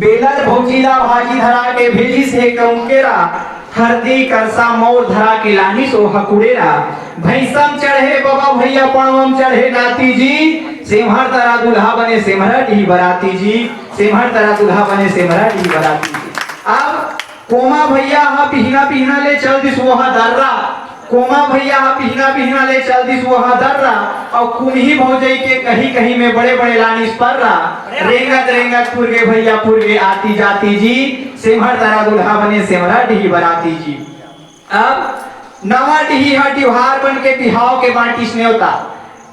Baler भौजीला भाजी धरा के भेजी से कौकेरा, हरदी करसा मोर धरा के लानी सो हकुड़ेरा। भैंसम चढ़े बाबा भैया पणवम चढ़े नाती जी, सेमहर तरा दुल्हा बने सेमहरा डी बराती जी, सेमहर तरा दुल्हा बने सेमहरा डी बराती जी। अब कोमा भैया हा पिहना पिहना ले चल दिस वहा दर्रा, कोमा भैया हा पिहना पिहना ले चल दिस वहा दर्रा। और कुन्ही भौजई के कहीं कहीं में बड़े बड़े लानिस पर रहा, रेंगत रेंगत पुरगे भैया पुरगे आती जाती जी, सेमहर तरा दुल्हा बने सेमहरा डी बराती जी। अब नवा टिही हा त्योहार बन के बिहाव के बांटिस न्योता,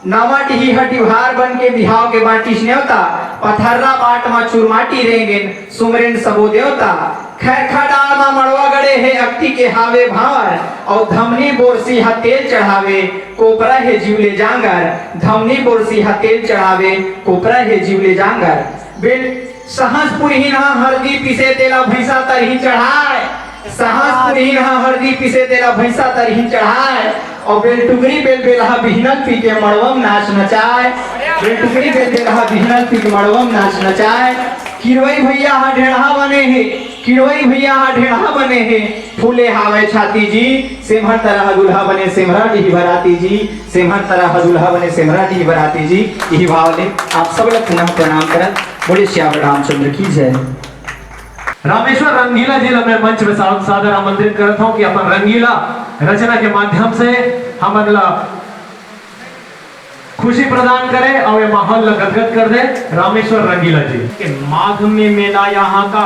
नवा टिही हा त्योहार बन के बिहाव के बांटिस न्योता। पथर्रा बाट मा चुरमाटी रेंगेन सुमरेन सबो देवता, खैरखा डाल मा मड़वा गड़े है अक्ति के हावे भावर। और धमनी बोरसी हा तेल चढ़ावे कोपरा है जीवले जांगर, धमनी बोरसी हा तेल चढ़ावे कोपरा है जीवले जांगर। बेल सहसपुर ही ना हरदी पिसे तेला भैंसा तरही चढ़ाए, सहसपुर ही ना हरदी पिसे तेला भैंसा तरही चढ़ाए। और बेलटुकरी बेल बेलहा बिहनल पी के मड़वम नाच नचाए, बेलटुकरी बेल बेलहा बिहनल पी के मड़वम नाच नचाए। किरवई भैया हा ढेढ़ा बने हैं, किरवई भैया हा ढेढ़ा बने हैं, फूले हावे छाती जी, सेमहर तरह दुल्हा बने सेमहरा डी बराती जी, सेमहर तरह दुल्हा बने सेमहरा डी बराती जी। यही भाव ले आप सब लोग पुनः प्रणाम करत, बोले श्याम रामचंद्र की जय। रामेश्वर रंगीला जी मैं मंच में सादर आमंत्रित करता हूं कि अपन रंगीला रचना के माध्यम से हम खुशी प्रदान करें और ये माहौल गदगद कर दे। रामेश्वर रंगीला जी के माघ में मेला यहाँ का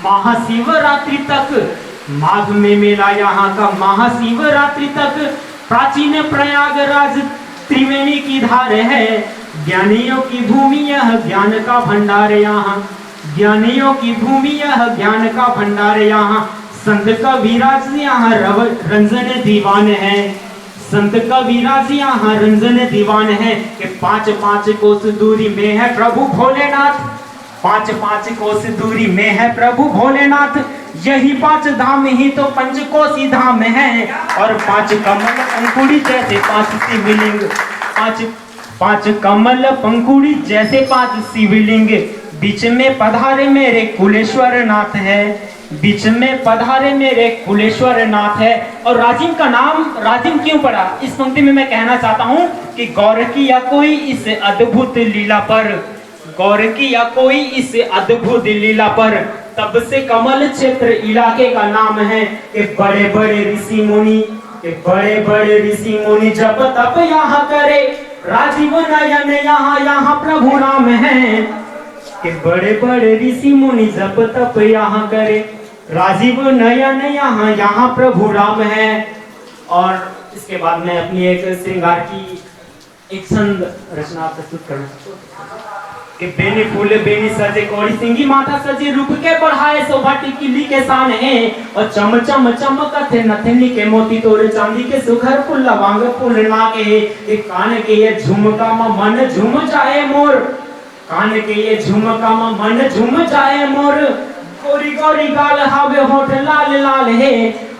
महाशिवरात्रि तक, माघ में मेला यहाँ का महाशिवरात्रि तक, प्राचीन प्रयागराज त्रिवेणी की धार है, ज्ञानियों की भूमि यह ज्ञान का भंडार यहाँ, ज्ञानियों की भूमि यह ज्ञान का भंडार यहाँ। संत कबीराज यहाँ रंजन दीवान है, संत कबीराज यहाँ रंजन दीवान है। कि 5-5 कोस दूरी में है प्रभु भोलेनाथ, 5-5 कोस दूरी में है प्रभु भोलेनाथ। यही 5 धाम ही तो पंचकोसी धाम है, और 5 कमल पंखुड़ी जैसे 5 शिवलिंग, 5 कमल पंखुड़ी जैसे 5 शिवलिंग। बीच में पधारे मेरे कुलेश्वर नाथ है, बीच में पधारे मेरे कुलेश्वर नाथ है। और राजिम का नाम राजिम क्यों पड़ा, इस पंक्ति में मैं कहना चाहता हूँ कि गौर किया कोई इस अद्भुत लीला पर, गौर किया कोई इस अद्भुत लीला पर, तब से कमल क्षेत्र इलाके का नाम है। कि बड़े बड़े ऋषि मुनि, कि बड़े बड़े ऋषि मुनि जब तप यहाँ करे, राजीव नयन यहाँ प्रभु राम है। कि बड़े बड़े ऋषि मुनि जब तप यहाँ करे, राजीव नयन यहाँ प्रभु राम है। और इसके बाद मैं अपनी एक श्रृंगार की एक छंद रचना प्रस्तुत करना कि बेनी फूले बेनी सजे कौड़ी सिंगी माथा सजे, रूप के बढ़ाए शोभा टिकिली के शान है। और चम चम चमकते नथनी के मोती तोरे, चांदी के सुखर फूल लवांग फूल नाके। एक कान के ये झुमका मन झूम जाए मोर, कान के ये झुमका मन झूम जाए मोर। गोरी गोरी गाल हावे होठ लाल लाल है,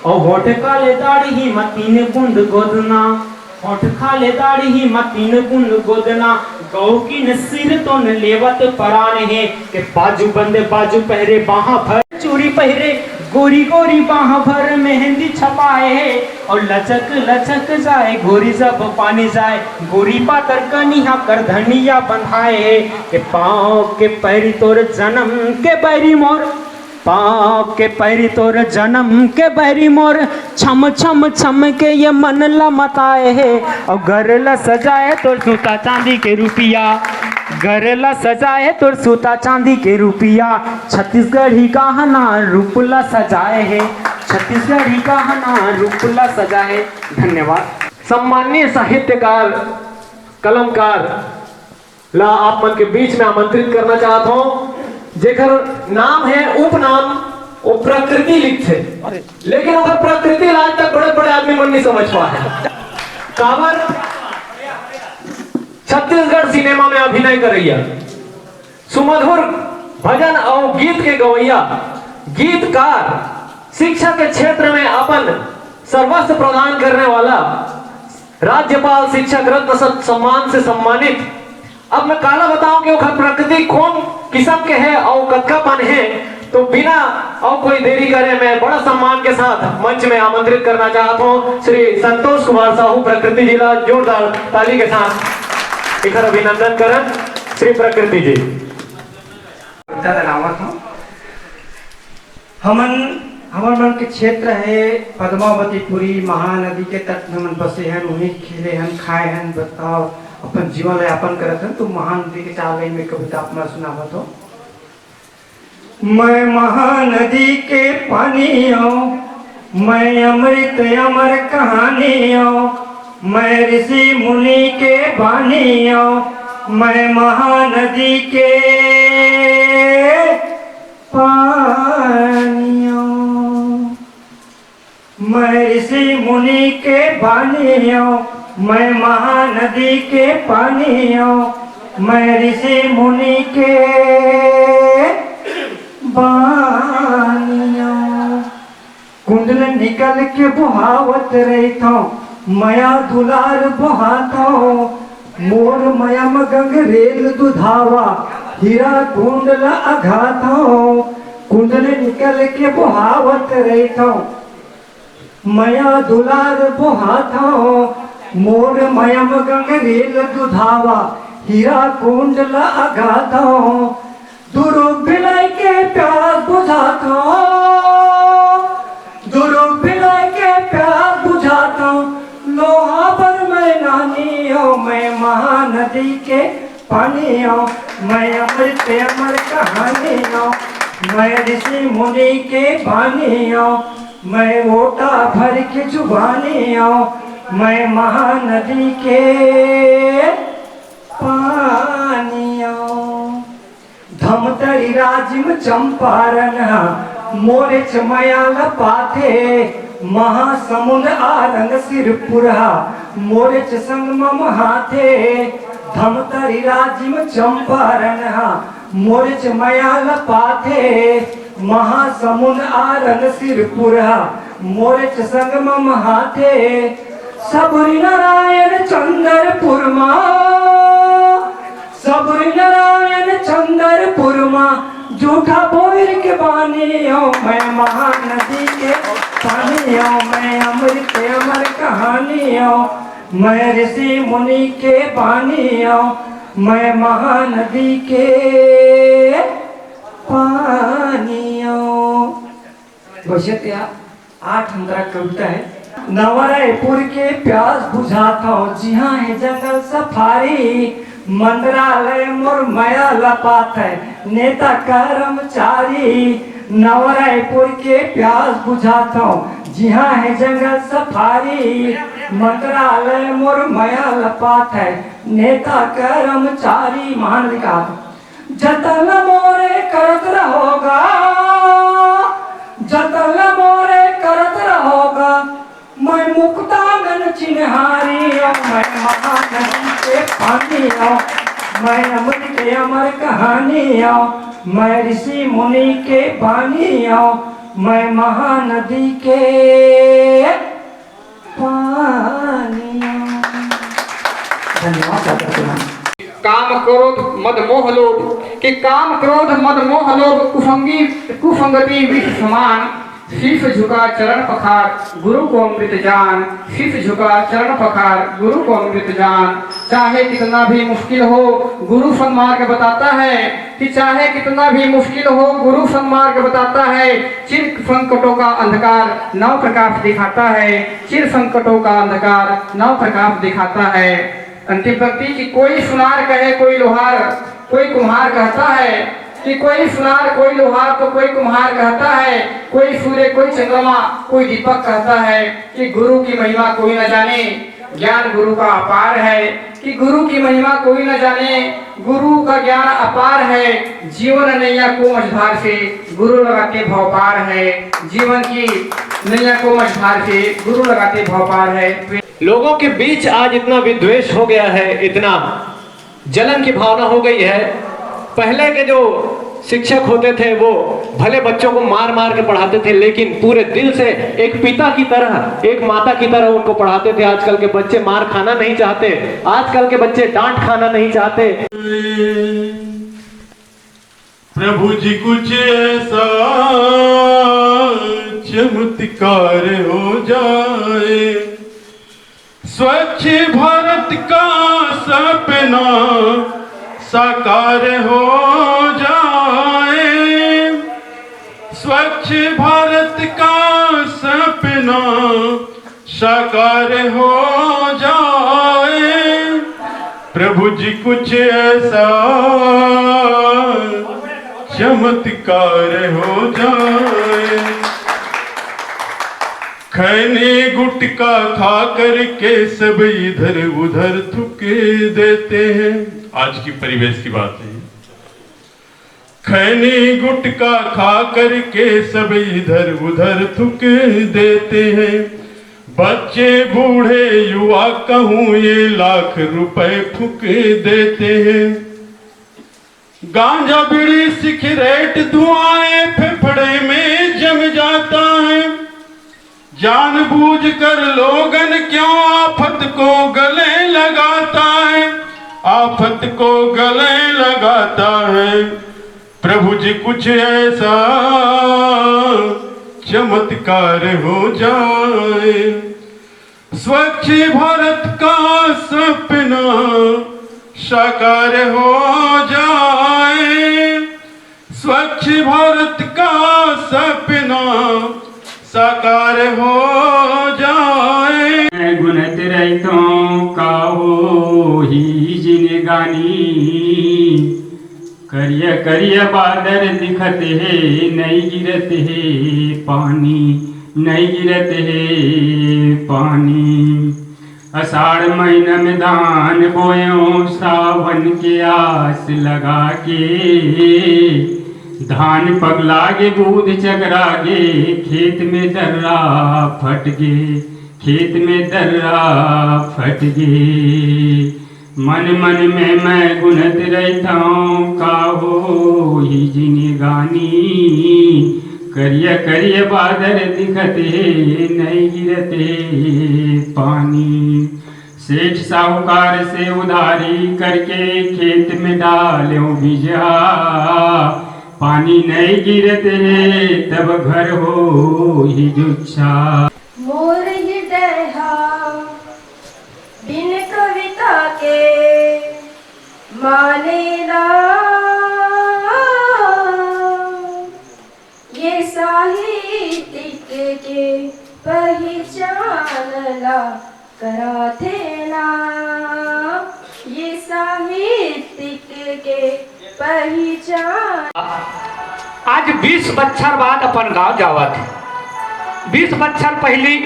और होठ काले दाढ़ी ही मतीन कुंड गोदना, होठ काले दाढ़ी ही मतीन कुंड गोदना। गौ की न सिर तो न लेवत परान है। कि बाजू बंदे बाजू पहरे बाहा भर चूड़ी पहरे, गोरी गोरी बाहा भर मेहंदी छपाए है। और लचक लचक जाए गोरी जब पानी जाए, गोरी पातर कनिया कर धनिया बंधाए है। कि पाँव के पैरी तोर जन्म के बैरी मोर, पाँव के पैरी तोर जन्म के बैरी मोर। छम छम छम के ये मन लमताए है। और गरला सजाए तोर सूता चांदी के रुपिया, गरला सजाए तोर सूता चांदी के रुपिया। छत्तीसगढ़ी गहना रूपला सजाए है, छत्तीसगढ़ी गहना रूपला सजाए। धन्यवाद। सम्माननीय साहित्यकार कलमकार ला आप मन के बीच में आमंत्रित करना चाहता हूं, जेकर नाम है उपनाम वो प्रकृति लिखते, लेकिन अगर प्रकृति आज तक बड़े बड़े आदमी मन नहीं समझ पाए। कावर छत्तीसगढ़ सिनेमा में अभिनय करैया, सुमधुर भजन और गीत के गवैया, गीतकार, शिक्षा के क्षेत्र में अपन सर्वस्व प्रदान करने वाला, राज्यपाल शिक्षक रत्न सम्मान से सम्मानित अब मैं काला बताऊं कि वो प्रकृति कौन किस्म के है और कतकापन है, तो बिना और कोई देरी करे मैं बड़ा सम्मान के साथ मंच में आमंत्रित करना चाहता हूं श्री संतोष कुमार साहू, प्रकृति जिला। जोरदार ताली के साथ एक अभिनंदन करें श्री प्रकृति जी। हमार मन के क्षेत्र है पद्मावतीपुरी, महानदी के तट में मन बसे हैं, वहीं खेले हैं, खाए हैं, बताओ अपन जीवन यापन करते हैं। तो महानदी के चार लाइन में कविता अपना सुनावा तो। मैं महानदी के पानी आऊं, मैं अमृत अमर कहानी आऊं, मैं ऋषि मुनि के बानी आऊं, मैं महानदी के पानी आऊं, मैं ऋषि मुनि के बानी आऊं, मैं महानदी के पानी आऊं, मैं ऋषि मुनि के बानी आऊं। कुंडल निकल के बुहावत रहता हूं, मया दुलार बुहाता हूं, मोर मयम गंगरेल दुधावा, हीरा कुंडल अघाता हूं। कुंडल निकल के बुहावत रहता हूं, मया दुलार बुहाता हूं, मोर मयम गंगरेल दुधावा, हीरा कुंडल अघाता हूं। दुरुप भिलाई के प्यास बुझाता हूं, दुरुप भिलाई के प्यास बुझाता हूं, लोहा पर मैं नानी हूं, मैं महानदी के पानी हूं, मैं अमृत अमर कहानी हूं, मैं ऋषि मुनि के बानी हूं, मैं ओटा भर के जुबानी हूं, मैं महानदी के पानी हूं। धमतरी राजिम चंपारण मोरे चमयाल पाथे, महासमुंद आरंग सिरपुरा, मोरे च संगम हाथे। धमतरी राजिम चंपारण मोरे चमयाल पाथे, महासमुंद आरंग सिरपुरा, मोरे च संगम हाथे। सबरी नारायण चंद्रपुर मां, सबरी नारायण चंद्रपुर मां, जूठा बोर के बानी हूं, मैं महानदी के पानी हूं, मैं अमृत अमर कहानी हूं, मैं ऋषि मुनि के बानी हूं, मैं महानदी के पानी हूं। बचत या 8 हमारा कविता है। नवरायपुर के प्यास बुझाता हूँ, जी हाँ है जंगल सफारी, मंत्रालय मोर माया लपात है, नेता कर्मचारी। नवरायपुर के प्यास बुझाता हूँ, जी हाँ है जंगल सफारी, मंत्रालय मोर माया लपात है, नेता कर्मचारी। महानदी का जतन मोरे करत रहोगा, जतन मोरे करत रहोगा, मैं मुक्तांगन चिन्हारी हूं, मैं महानदी के पानी हूं, मैं अमृत अमर कहानी हूं, मैं ऋषि मुनि के बानी हूं, मैं महानदी के पानी हूं। धन्यवाद। काम क्रोध मद मोह लोभ, कि काम क्रोध मद मोह लोभ कुसंगति विष समान। शीश झुका चरण पखार गुरु को अमृत जान, शीश झुका चरण पखार गुरु को अमृत जान। चाहे कितना भी मुश्किल हो गुरु सन्मार्ग बताता है, कि चाहे कितना भी मुश्किल हो गुरु सन्मार्ग बताता है। चिर संकटों का अंधकार नव प्रकाश दिखाता है, चिर संकटों का अंधकार नव प्रकाश दिखाता है। अंतिम पंक्ति की कोई सुनार कहे कोई लोहार, कोई कुम्हार कहता है, कि कोई सुनार कोई लोहार तो कोई कुम्हार कहता है, कोई सूर्य कोई चंद्रमा कोई दीपक कहता है। कि गुरु की महिमा कोई न जाने, ज्ञान गुरु का अपार है, कि गुरु की महिमा कोई न जाने, गुरु का ज्ञान अपार है। जीवन नैया को मझधार से गुरु लगाते भव पार है, जीवन की नैया को मझधार से गुरु लगाते भव पार है। लोगों के बीच आज इतना विद्वेष हो गया है, इतना जलन की भावना हो गई है। पहले के जो शिक्षक होते थे वो भले बच्चों को मार मार के पढ़ाते थे, लेकिन पूरे दिल से एक पिता की तरह, एक माता की तरह उनको पढ़ाते थे। आजकल के बच्चे मार खाना नहीं चाहते, आजकल के बच्चे डांट खाना नहीं चाहते। प्रभु जी कुछ ऐसा चमत्कार हो जाए, स्वच्छ भारत का सपना साकार हो जाए, स्वच्छ भारत का सपना साकार हो जाए। प्रभु जी कुछ ऐसा चमत्कार हो जाए। खैनी गुटका खा करके सब इधर उधर थूक देते हैं, आज की परिवेश की बात है। खैनी गुटका खा करके सब इधर उधर थूक देते हैं, बच्चे बूढ़े युवा कहूँ ये लाख रुपए फूक देते हैं। गांजा बीड़ी सिगरेट धुआएं फेफड़े में जम जाता है, जानबूझकर लोगन क्यों आफत को गले लगाता है, आफत को गले लगाता है। प्रभु जी कुछ ऐसा चमत्कार हो जाए, स्वच्छ भारत का सपना साकार हो जाए, स्वच्छ भारत का सपना साकार हो जाए। गुणत रहितों का हो ही जिनगानी, करिय करिय बादर दिखत है, नहीं गिरत है पानी, नहीं गिरत है पानी। आषाढ़ महीना में धान बोयो, सावन के आस लगा के, धान पगलागे बूद चगरागे, खेत में दर्रा फट गे, खेत में दर्रा फट गे। मन मन में मैं गुनत रहता हूँ, का हो ही जिनगानी, करिय करिय बादर दिखते, नहीं गिरते पानी। सेठ साहूकार से उधारी करके खेत में डालो बीजा, पानी नहीं गिरते तब घर हो ही जुच्छा। मोर हृदय बिन कविता के माने ना, ये साहित्यिक के पहचान ला करा थे ना, ये साहित्यिक के पहचान। आज 20 बच्छर बाद अपन गांव जावत है। 20 बच्छर पहली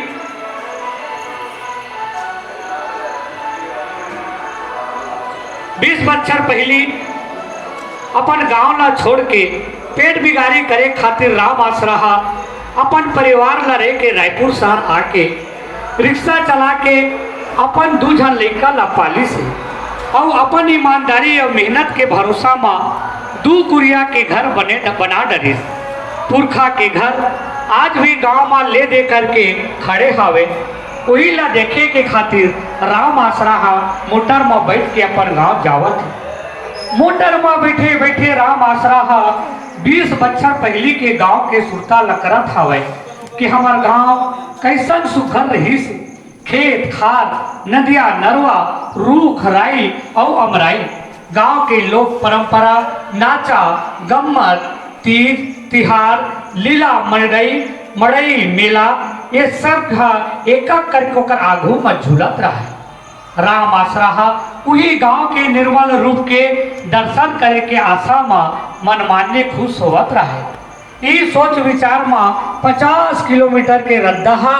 20 बच्छर पहली अपन गांव ला छोड़ के पेट बिगाड़ी करे खातिर राम आसराहा अपन परिवार ला रह के रायपुर शहर आके रिक्शा चला के अपन 2 जन लड़का ला पाली से और अपन ईमानदारी और मेहनत के भरोसा में 2 कुरिया के घर बना डरे। पुरखा के घर आज भी गांव में ले दे करके खड़े हावे, वही ला देखे के खातिर राम आसराहा मोटर में बैठ के अपन गांव जावत है। मोटर में बैठे बैठे राम आसराहा 20 बच्छर पहली के गांव के सुरता लकरत हावे कि हमार गांव कैसन सुखल रही से, खेत खाद नदिया नरवा रूख राई और अमराई। गांव के लोक परंपरा नाचा गम्मत तीज तिहार लीला मड़ई मेला ये सब एक एक करके ओकर आगू में झूलत रहा है। राम आसराहा वही गांव के निर्मल रूप के दर्शन करे के आशा में मनमान्य खुश होवत रहा। ये सोच विचार में 50 किलोमीटर के रद्दहा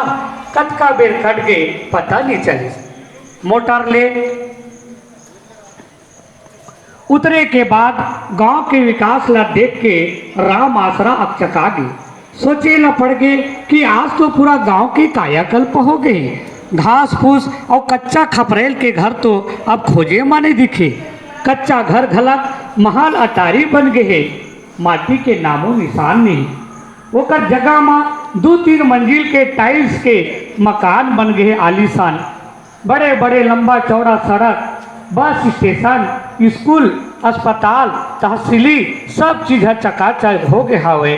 कतका बेर कट गए पता नहीं चले। मोटर ले उतरे के बाद गांव के विकास ला देख के राम आसरा अकचका गए। सोचे ला पड़ गए कि आज तो पूरा गांव के कायाकल्प हो गए। घास फूस और कच्चा खपरेल के घर तो अब खोजे माने दिखे। कच्चा घर घलक महल अटारी बन गए। माटी के नामो निशान नहीं। ओकर जगह में 2-3 मंजिल के टाइल्स के मकान बन गए आलीशान। बड़े बड़े लंबा चौड़ा सड़क, बस स्टेशन, स्कूल, अस्पताल, तहसीली सब चीज चकाचक हो गए हवे।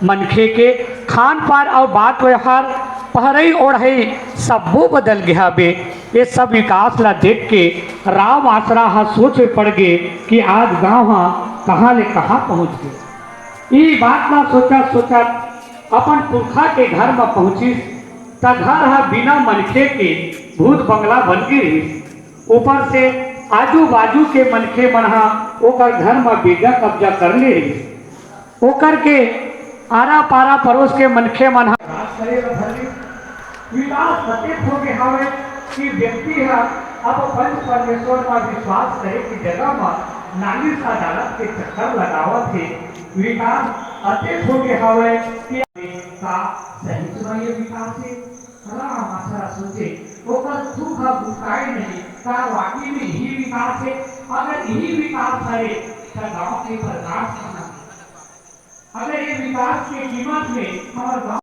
मनखे के खान पान और बात व्यवहार, पहरई ओढ़ई सबो बदल गया बे। ये सब विकास ला देख के राम आसरा हा सोच में पड़ गए कि आज गाँव हाँ कहाँ ले कहाँ पहुँच गए। ये बात ना सोचा सोचा अपन पुरखा के घर में पहुँची त घर हा बिना मनखे के भूत बंगला बन गई। ऊपर से आजू बाजू के मनखे मन हा ओकर घर में बेजा कब्जा कर ले रही। ओकर के आरा पारा पड़ोस के मनखे मन हा विकास सचेत हो गए हवे कि व्यक्ति है अब पंच परमेश्वर पर विश्वास करे की जगह में नानी सा अदालत के चक्कर लगावत है। विकास सचेत हो गए हवे कि का सही सुनाइए विकास से राम आसरा सोचे ओकर सुख बुकाई नहीं का वाकई में यही विकास है। अगर यही विकास है तो गांव के प्रकाश करना, अगर ये विकास के कीमत में हमारे